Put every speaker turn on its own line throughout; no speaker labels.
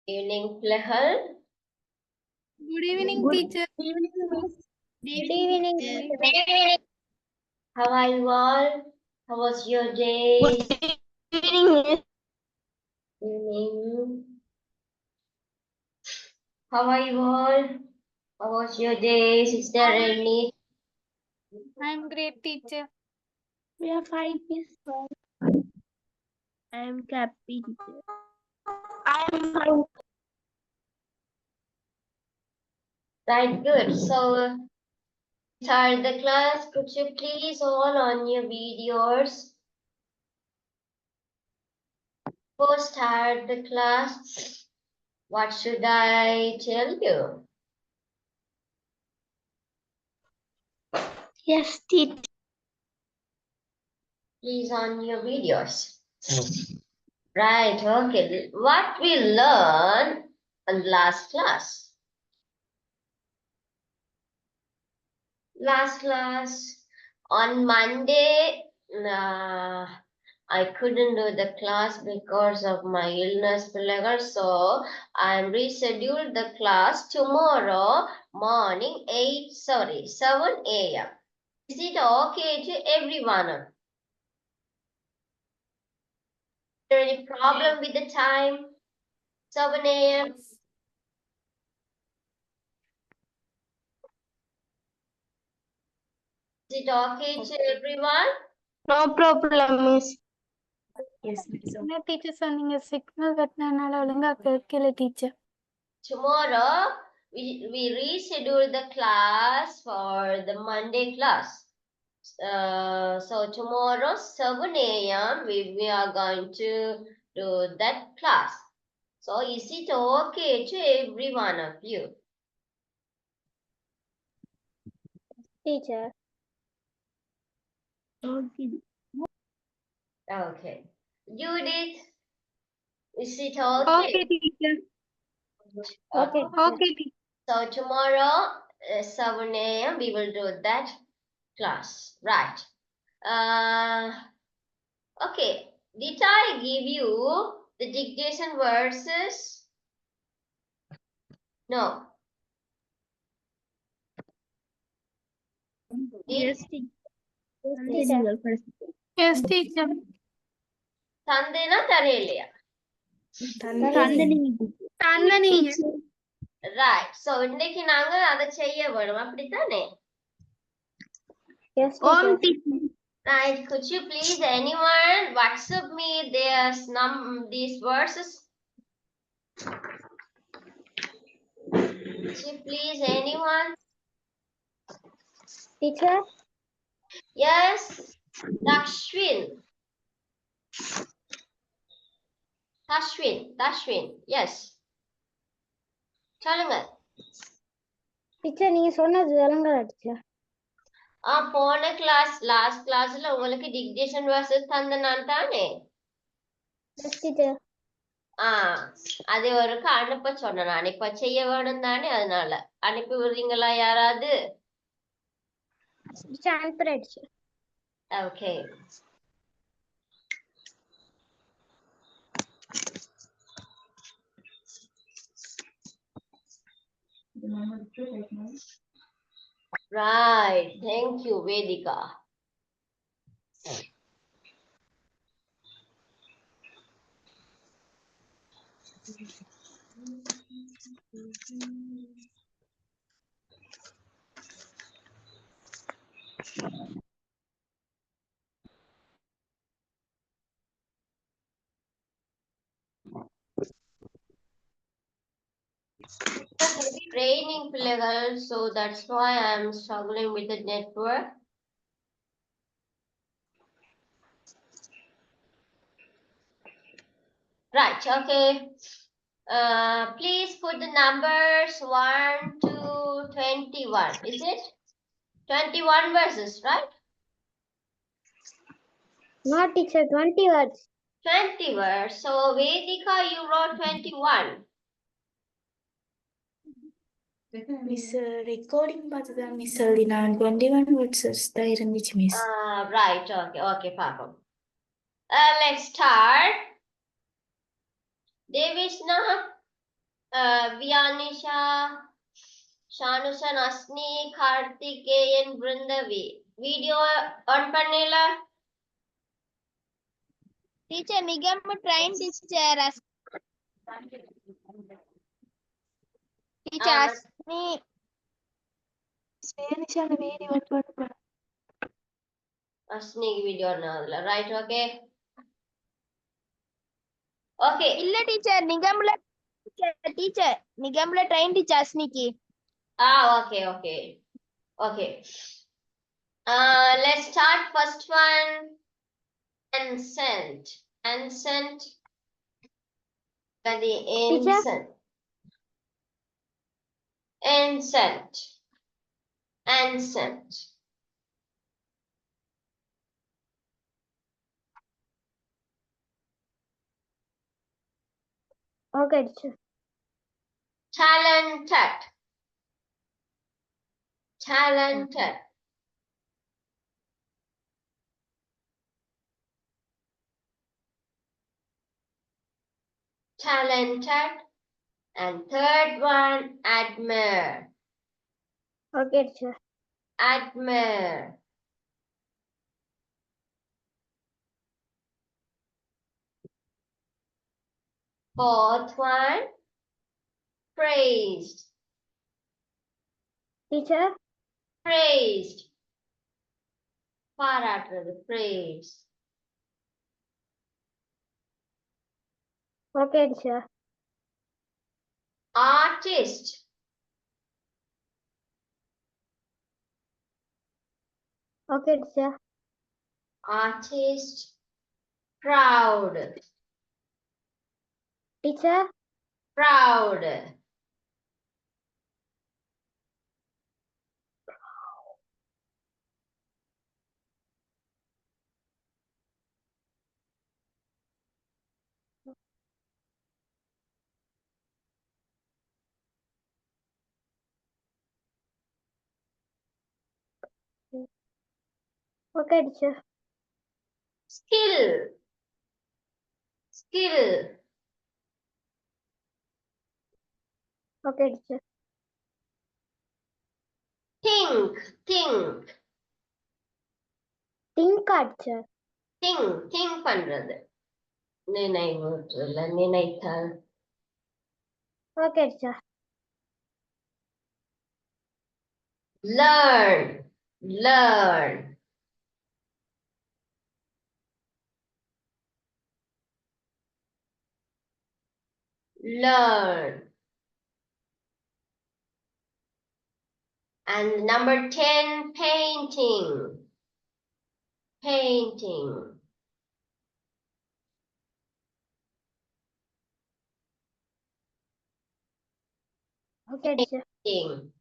Evening, Plehal.
Good evening, teacher.
Good evening, miss.
Good evening.
How are you all? How was your day?
Good evening, miss.
Evening. How are you all? How was your day? Is there any?
I'm great, teacher.
We are fine, miss. I am happy, teacher. I am fine.
Right, good. So, start the class. Could you please all on your videos? Before start the class, what should I tell you?
Yes, teacher.
Please on your videos. Right, okay. What we learned in last class? Last class on Monday, I couldn't do the class because of my illness, பிள்ளைகள். So I rescheduled the class tomorrow morning 7 a.m. Is it okay to everyone? Is there any problem with the time? 7 a.m. Is it okay to everyone?
No problem, miss.
Yes, miss. என்ன teacher சொன்னீங்க signal கட்டினால ஒழுங்கா கேட்கல teacher.
Tomorrow, we reschedule the class for the Monday class. So tomorrow, 7 a.m., we are going to do that class. So is it okay to every one of you?
Teacher. Okay.
Okay. Judith, is it okay?
Okay, teacher.
Okay.
Okay, teacher.
So tomorrow, 7 a.m., we will do that class. Right. Okay. Did I give you the dictation verses? No.
Yes, teacher.
Yes, teacher.
தந்தேனா தரையிலையா?
தந்தனீங்க.
Right. So இன்னைக்கு நாங்க அதை செய்ய வேணும் அப்படித்தானே?
Yes, teacher.
Right. Could you please anyone WhatsApp me these verses? Could you please anyone?
Teacher.
Yes. Dashwin. Yes. சொல்லுங்க.
Teacher நீங்க சொன்னது விளங்கல டீச்சர்.
போன லாஸ்ட் கிளாஸ்ல உங்களுக்கு டிக்டேஷன் வெர்சஸ் தந்த நான் தானே?
Yes teacher.
அது ஒருக்கு அனுப்ப சொன்னேன் நான். இப்ப செய்ய வேணும் தானே, அதனால அனுப்பி விடுறீங்களா யாராவது?
அனுப்புறேன் teacher.
Okay. Right. Thank you, Vedika. Training பிள்ளைகள், so that's why I'm struggling with the network. Right, okay. Please put the numbers 1 to 21. Is it 21 verses, right?
No teacher, 20 words.
20 words. So Vedika, you wrote 21.
Miss recording பார்த்து தான் miss எழுதினா 21 words தான் இருந்துச்சு miss.
Right, okay, Papa. Let's start. Devishna, Vyanisha, Shanushan, Asni, Karthikeyan, Vrindavi. Video on பண்ணல?
Teacher, Nigam train teacher. Teacher, Asni.
Asni video பண்ணல. Right, okay. Okay.
இல்ல teacher, Nigamla teacher. Nigamla train teacher Asniki.
Okay, okay. Okay. Let's start first one. Ancient. Ancient. The ancient. Ancient. Ancient.
Okay, teacher.
Talented. Talented. Talented. And third one, admire.
Okay, teacher.
Admire. Fourth one, praised.
Teacher.
Praised. பாராட்டுறது, praise.
Okay, teacher.
Artist.
Okay, teacher.
Artist. Proud.
Teacher.
Proud.
Okay, teacher.
Skill. Skill.
Okay, teacher.
Think. Think.
Think, teacher.
Think. Think பண்றது. நினைவூற்றல், நினைத்தல்.
Okay, teacher.
Learn. Learn. Learn. And number 10, painting. Painting.
Okay, teacher.
Painting.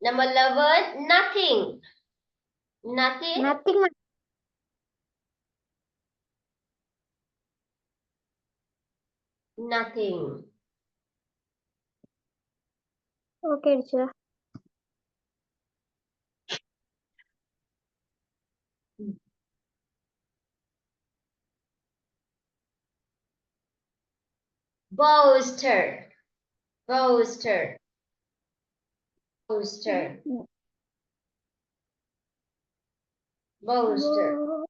Number 11, nothing. Nothing.
Nothing.
Nothing.
Okay, teacher.
Boaster. Boaster. Boaster. Boaster.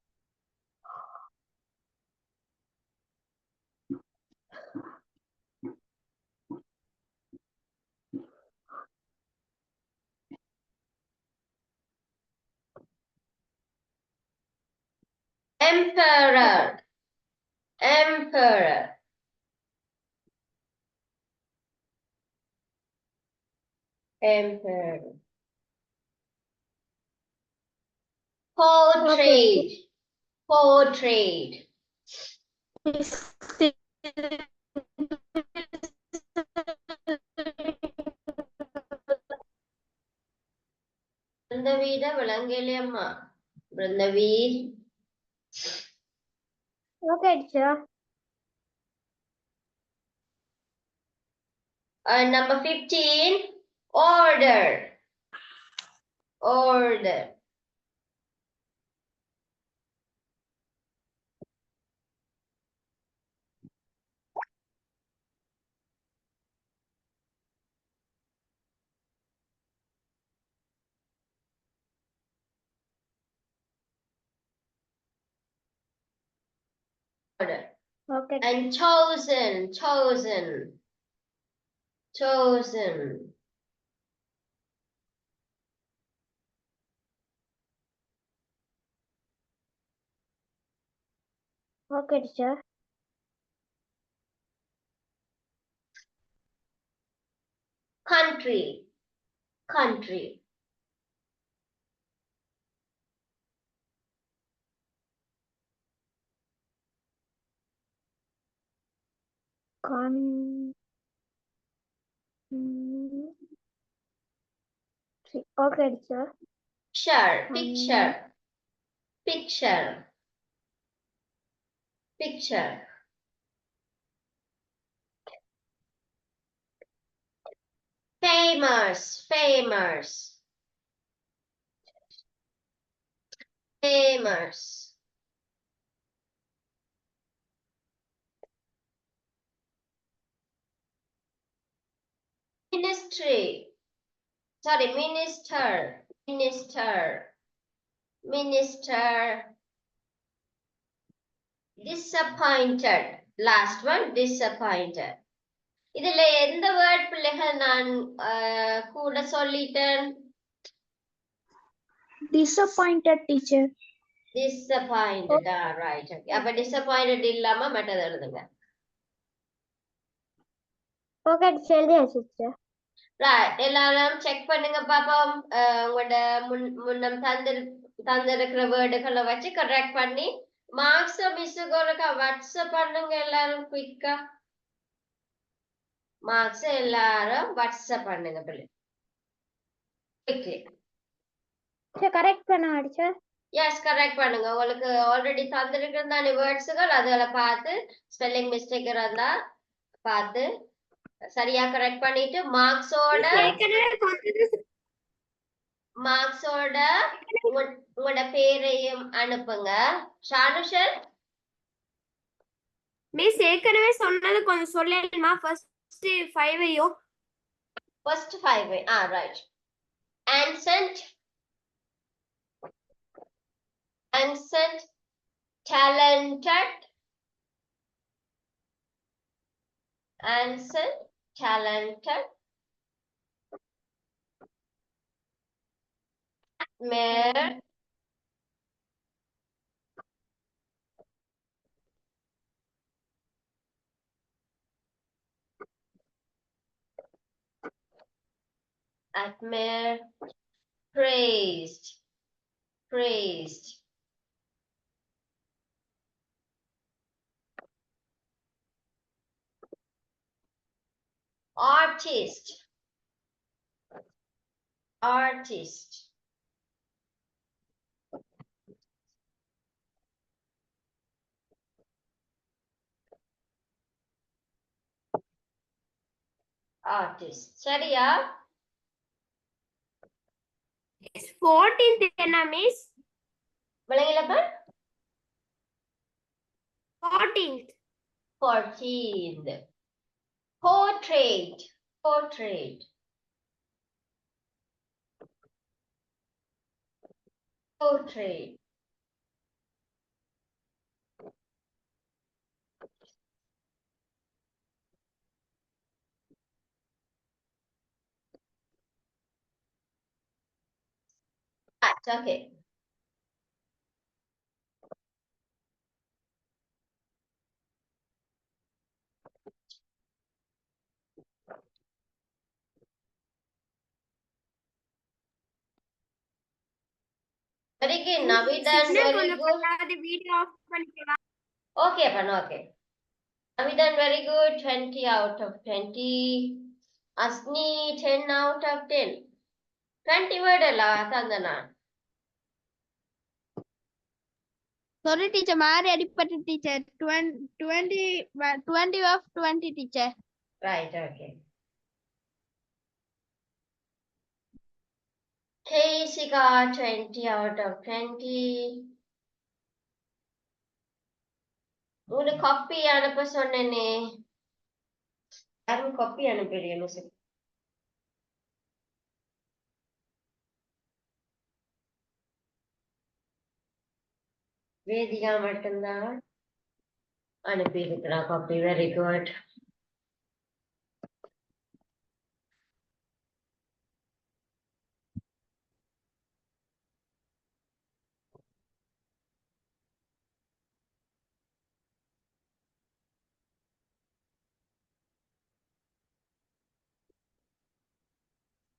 Emperor. Emperor. Emperor. Portrait. Portrait. Brindavida Valangeliyamma. Brindavi.
Okay, teacher.
Number 15, order. Order.
Okay.
And chosen, chosen, chosen.
Okay, teacher.
Country, country.
Con. Okay, teacher.
Picture, picture, picture. Famous, famous, famous. Ministry, sorry, minister, minister, minister. Disappointed. Last one, disappointed. இதுல எந்த word பிள்ளைகள் நான் கூட சொல்லிட்டேன்?
Disappointed, teacher.
Disappointed. Right. Okay. அப்ப disappointed இல்லாம மற்றது எழுதுங்க.
Okay, teacher.
Right. எல்லாரும் செக் பண்ணுங்க பாப்போம். உங்களோட முன்னம் தந்திருக்கிற வேர்டுகளை வச்சு கரெக்ட் பண்ணி மார்க்ஸ் மிஸ்ஸுக்கு ஒருக்கா வாட்ஸ்அப் பண்ணுங்க எல்லாரும் குயிக்கா. மார்க்ஸ் எல்லாரும் வாட்ஸ்அப் பண்ணுங்க பிள்ளை. குயிக்லி.
Correct பண்ணா, teacher.
எஸ் கரெக்ட் பண்ணுங்க. உங்களுக்கு ஆல்ரெடி தந்திருக்கிற தானே வேர்ட்ஸுகள் அதில் பார்த்து ஸ்பெல்லிங் மிஸ்டேக் இருந்தா பார்த்து சரியா கரெக்ட் பண்ணிட்டு மார்க்ஸோட உங்களோட பேரையும் அனுப்புங்க. ஷானுஷன்
மிஸ் ஏற்கனவே சொன்னது கொஞ்சம் சொல்லணுமா? ஃபர்ஸ்ட் 5 ஐயும்
first 5 right. Ancient, talented, Ancient, talented, admire, admire, praised, praised, artist, artist, artist. சரியா?
14th என்ன miss?
விளங்கிலப்பா?
14th.
14th. Portrait, portrait, portrait. Right, okay. Very good. Navidan, very good.
Video off பண்ணிக்கலாம்.
Okay, Pan, okay. Navidan, very good. 20 out of 20. Asni, 10 out of 10. 20 word alla tandana.
Sorry teacher, மாறி அடிப்பட்ட teacher. 20 of 20 teacher.
Right, okay. Keisika, 20 out of 20. ஒரு copy அனுப்ப சொன்னேனே, யாரும் copy அனுப்பிடுங்க miss. Vedika மட்டும்தான். அனுப்பியிருக்கிறா copy. Very good.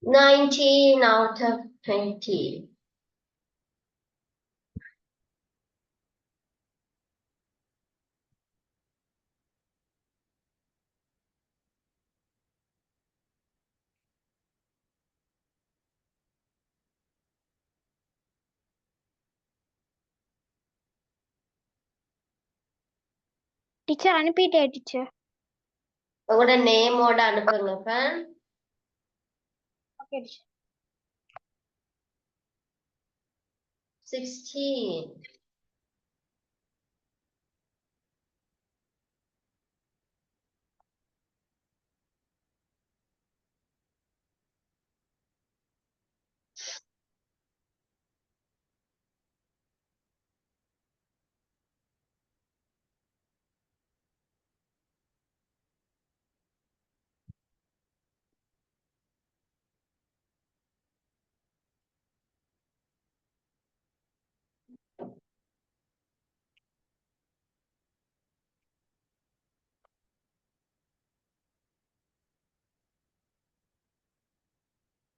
Nineteen out of 20.
Teacher அனுப்பிட்டேன் டீச்சர்.
உங்களோட நேமோட அனுப்புங்க fan.
Okay teacher.
16.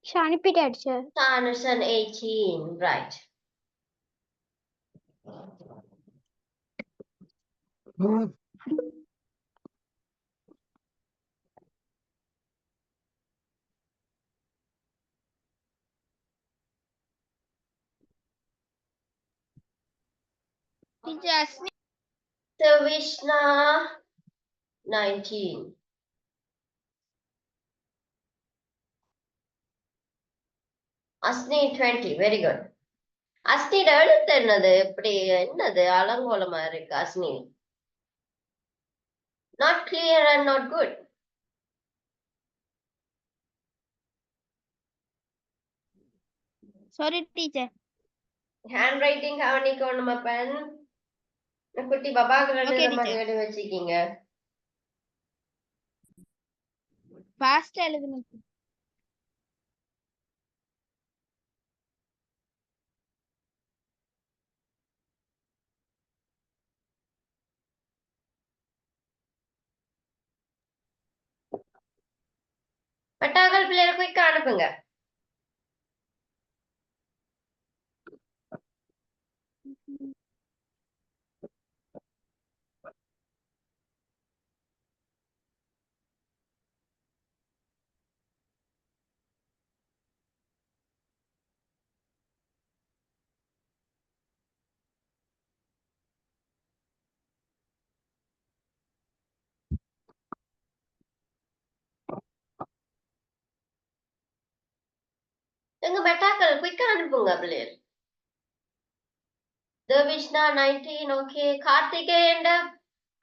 டீச்சர் அனுப்பிட்டேன் teacher.
Sanderson 18. Right.
Teacher Asmi
Savishna 19. Asni 20. Very good. அஸ்னியோட எழுத்து என்னது? இப்படி என்னது அலங்கோலமா இருக்கு Asni? Not clear and not good.
Sorry teacher.
Handwriting கவனிக்கணும் பென். குட்டி பாபாக்கு
Okay,
எழுதுற
teacher.
மாதிரி எழுதி வச்சிருக்கீங்க.
ஃபாஸ்டா எழுதுங்க.
பட்டாக்கள் பிள்ளைகளை குயிக்கா அனுப்புங்க. எங்க பட்டாக்கள் குயிக்கா அனுப்புங்க பிள்ளைகள். தேவிஷ்ணா 19. ஓகே. கார்த்திகேயன்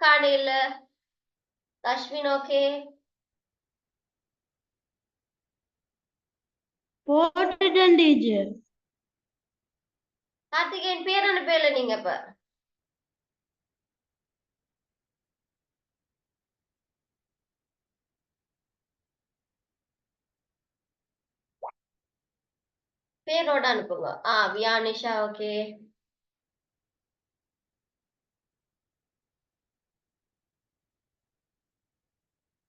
காணையில. அஸ்வின் ஓகே.
போட்டுட்டேன் டீச்சர்.
கார்த்திகேயன் பேர் அனுப்பல நீங்க இப்ப. பேரோட அனுப்புங்க. Viyanisha okay.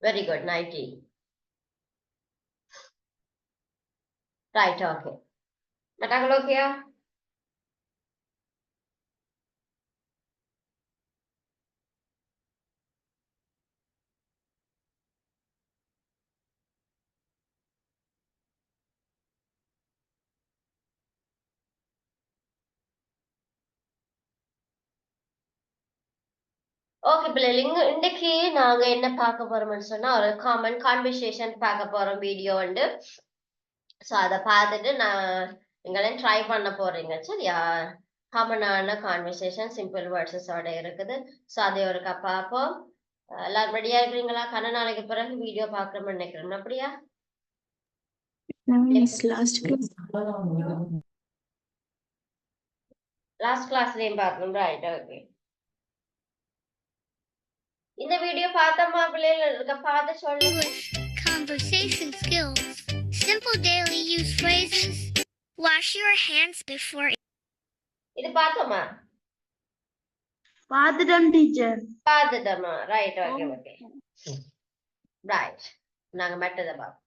Very good 90. Right okay. பட்டாக்கள் ஓகேயா? ஓகே பிள்ளைங்க, இன்னைக்கு நாங்க என்ன பார்க்க போறோம்னு சொன்னா ஒரு காமன் கான்வர்சேஷன் பார்க்க போறோம் வீடியோ வந்து. ஸோ அதை பார்த்துட்டு நீங்களும் ட்ரை பண்ண போறீங்க சரியா? காமனான கான்வர்சேஷன் சிம்பிள் வேர்ட்ஸஸோட இருக்குது. ஸோ அதை ஒருக்கா பார்ப்போம். எல்லாரும் ரெடியா இருக்கிறீங்களா? நாளைக்கு பிறகு வீடியோ பார்க்கணும்னு நினைக்கிறோம் அப்படியா? லாஸ்ட் கிளாஸ்லயும் பார்க்கணும். Right okay. இந்த வீடியோ பார்த்தோமா பிள்ளைகள் இருக்க பார்த்து சொல்லு.
English conversation skills. Simple daily use phrases. Wash your hands before.
இது பார்த்தோமா?
பார்த்துட்டோம் டீச்சர்.
பார்த்துட்டோமா? Right, okay okay. ரைட். நாங்க மற்றதை பார்ப்போம்.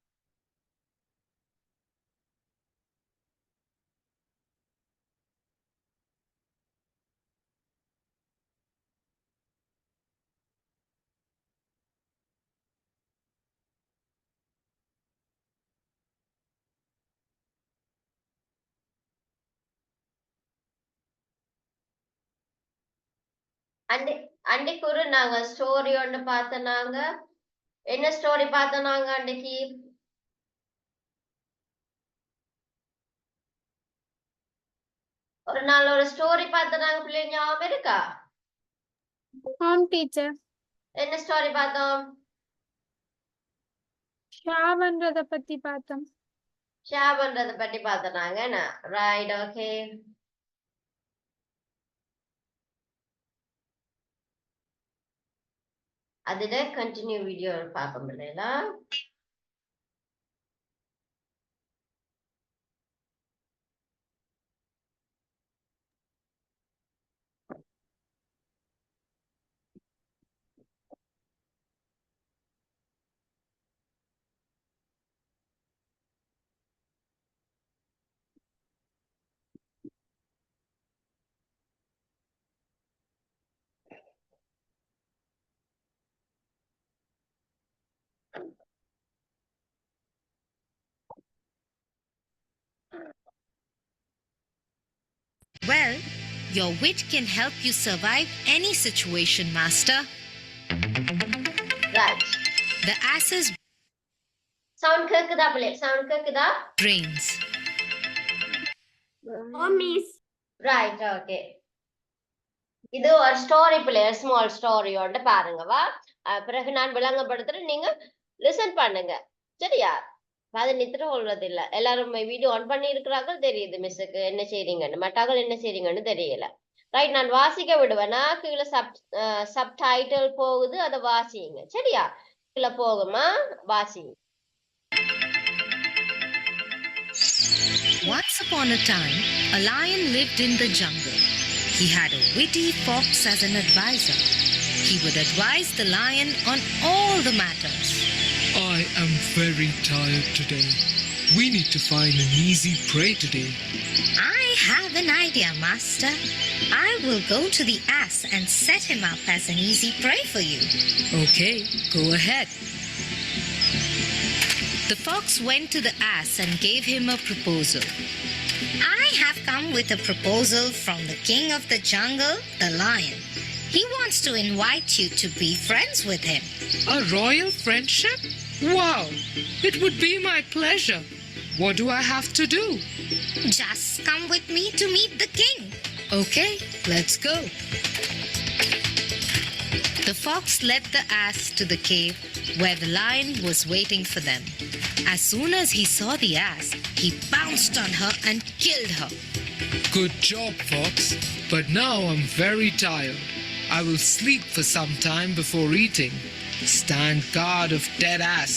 அன்னைக்கு ஒரு நாங்க ஸ்டோரி ஒண்ணு பார்த்தோம். நாங்க என்ன ஸ்டோரி பார்த்தோம் நாங்க அன்னைக்கு? ஒரு நாள் ஒரு ஸ்டோரி பார்த்தோம் நாங்க பிள்ளைங்க, ஞாபகம் இருக்கா?
ஆம் டீச்சர்.
என்ன ஸ்டோரி பார்த்தோம்?
ஷாவன்றத பத்தி பார்த்தோம்.
ஷாபன்றத பத்தி பார்த்தோம் நாங்க. என்ன ரைட், ஓகே. அதுல கண்டினியூ வீடியோ பார்க்க முடியல.
Well, your wit can help you survive any situation, Master.
Right.
The ass's
sound கேக்குதா பிள்ளை? சவுண்ட் கேக்குதா?
brains.
Right, okay. இது ஒரு ஸ்டோரி பிள்ளை, ஸ்மால் ஸ்டோரியோட பாருங்கவா. பிறகு நான் விளங்கப்படுத்துறேன், நீங்க லிசன் பண்ணுங்க, சரியா? அது நித்திர கொள்வது இல்ல. எல்லாரும் வீடியோ ஆன் பண்ணி இருக்கிறார்கள் தெரியுது மிஸ்ஸுக்கு என்ன செய்றீங்கன்னு, மட்டாக்கள் என்ன செய்றீங்கன்னு தெரியல. ரைட், நான் வாசிக்க விடுவேனா? கீழே சப்டைட்டில் போகுது, அதை வாசிங்க, சரியா? கீழே போகுமா, வாசிங்க.
Once upon a time, a lion lived in the jungle. He had a witty fox as an advisor. He would advise the lion on all the matters.
I am very tired today. We need to find an easy prey today.
I have an idea, Master. I will go to the ass and set him up as an easy prey for you.
Okay, go ahead.
The fox went to the ass and gave him a proposal. I have come with a proposal from the king of the jungle, the lion. He wants to invite you to be friends with him.
A royal friendship? Wow! It would be my pleasure. What do I have to do?
Just come with me to meet the king.
Okay, let's go.
The fox led the ass to the cave where the lion was waiting for them. As soon as he saw the ass, he pounced on her and killed her.
Good job, Fox. But now I'm very tired. I will sleep for some time before eating. Stand guard of dead ass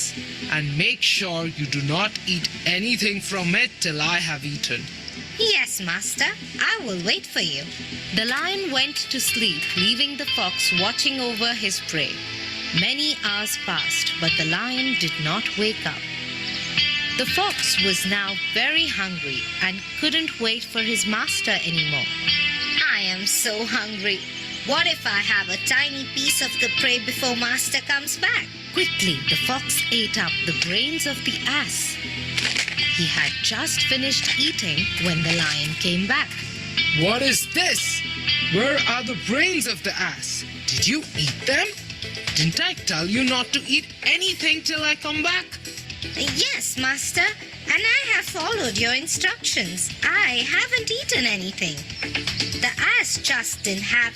and make sure you do not eat anything from it till I have eaten.
Yes, Master. I will wait for you. The lion went to sleep, leaving the fox watching over his prey. Many hours passed, but the lion did not wake up. The fox was now very hungry and couldn't wait for his master anymore. I am so hungry. What if I have a tiny piece of the prey before master comes back? Quickly, the fox ate up the brains of the ass. He had just finished eating when the lion came back.
What is this? Where are the brains of the ass? Did you eat them? Didn't I tell you not to eat anything till I come back?
Yes, master, and I have followed your instructions. I haven't eaten anything. The ass just didn't have